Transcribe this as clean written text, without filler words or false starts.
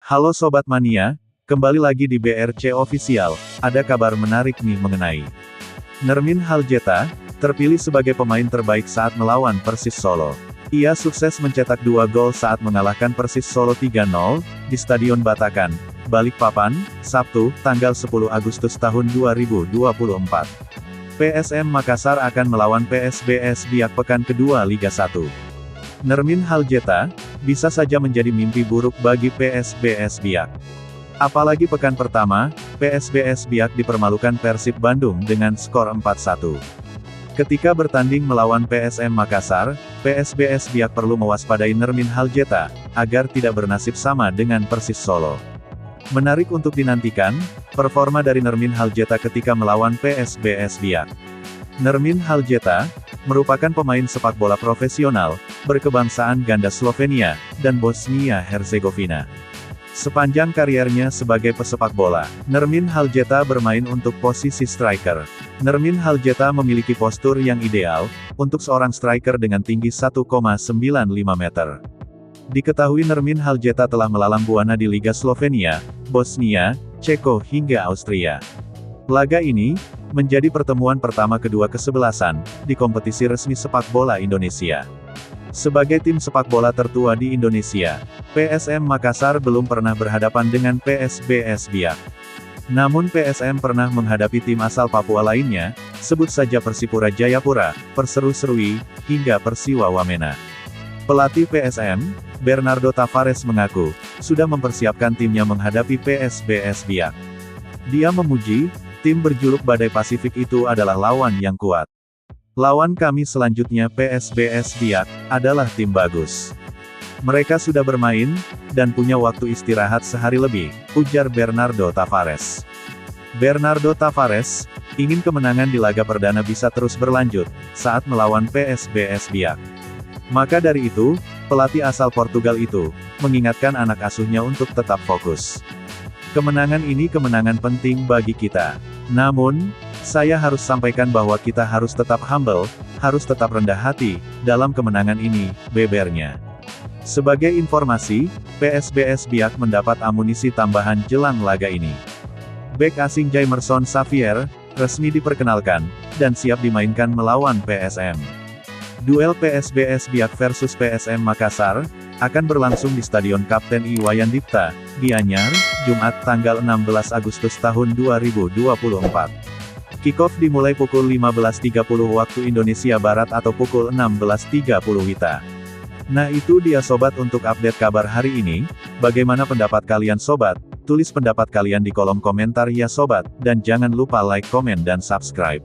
Halo Sobat Mania, kembali lagi di BRC Official, ada kabar menarik nih mengenai Nermin Haljeta, terpilih sebagai pemain terbaik saat melawan Persis Solo. Ia sukses mencetak 2 gol saat mengalahkan Persis Solo 3-0, di Stadion Batakan, Balikpapan, Sabtu, tanggal 10 Agustus tahun 2024. PSM Makassar akan melawan PSBS Biak pekan kedua Liga 1. Nermin Haljeta, bisa saja menjadi mimpi buruk bagi PSBS Biak. Apalagi pekan pertama, PSBS Biak dipermalukan Persib Bandung dengan skor 4-1. Ketika bertanding melawan PSM Makassar, PSBS Biak perlu mewaspadai Nermin Haljeta, agar tidak bernasib sama dengan Persis Solo. Menarik untuk dinantikan, performa dari Nermin Haljeta ketika melawan PSBS Biak. Nermin Haljeta, merupakan pemain sepak bola profesional, berkebangsaan ganda Slovenia, dan Bosnia-Herzegovina. Sepanjang kariernya sebagai pesepak bola, Nermin Haljeta bermain untuk posisi striker. Nermin Haljeta memiliki postur yang ideal, untuk seorang striker dengan tinggi 1,95 meter. Diketahui Nermin Haljeta telah melalang buana di Liga Slovenia, Bosnia, Ceko hingga Austria. Laga ini, menjadi pertemuan pertama kedua kesebelasan, di kompetisi resmi sepak bola Indonesia. Sebagai tim sepak bola tertua di Indonesia, PSM Makassar belum pernah berhadapan dengan PSBS Biak. Namun PSM pernah menghadapi tim asal Papua lainnya, sebut saja Persipura Jayapura, Perseru Serui, hingga Persiwa Wamena. Pelatih PSM, Bernardo Tavares mengaku, sudah mempersiapkan timnya menghadapi PSBS Biak. Dia memuji, tim berjuluk Badai Pasifik itu adalah lawan yang kuat. Lawan kami selanjutnya PSBS Biak, adalah tim bagus. Mereka sudah bermain, dan punya waktu istirahat sehari lebih, ujar Bernardo Tavares. Bernardo Tavares, ingin kemenangan di laga perdana bisa terus berlanjut, saat melawan PSBS Biak. Maka dari itu, pelatih asal Portugal itu, mengingatkan anak asuhnya untuk tetap fokus. Kemenangan ini kemenangan penting bagi kita. Namun, saya harus sampaikan bahwa kita harus tetap humble, harus tetap rendah hati, dalam kemenangan ini, bebernya. Sebagai informasi, PSBS Biak mendapat amunisi tambahan jelang laga ini. Bek asing Jaimerson Xavier, resmi diperkenalkan, dan siap dimainkan melawan PSM. Duel PSBS Biak versus PSM Makassar, akan berlangsung di Stadion Kapten Iwayan Dipta, Gianyar, Jumat tanggal 16 Agustus tahun 2024. Kick-off dimulai pukul 15.30 waktu Indonesia Barat atau pukul 16.30 WITA. Nah itu dia sobat untuk update kabar hari ini, bagaimana pendapat kalian sobat? Tulis pendapat kalian di kolom komentar ya sobat, dan jangan lupa like, komen dan subscribe.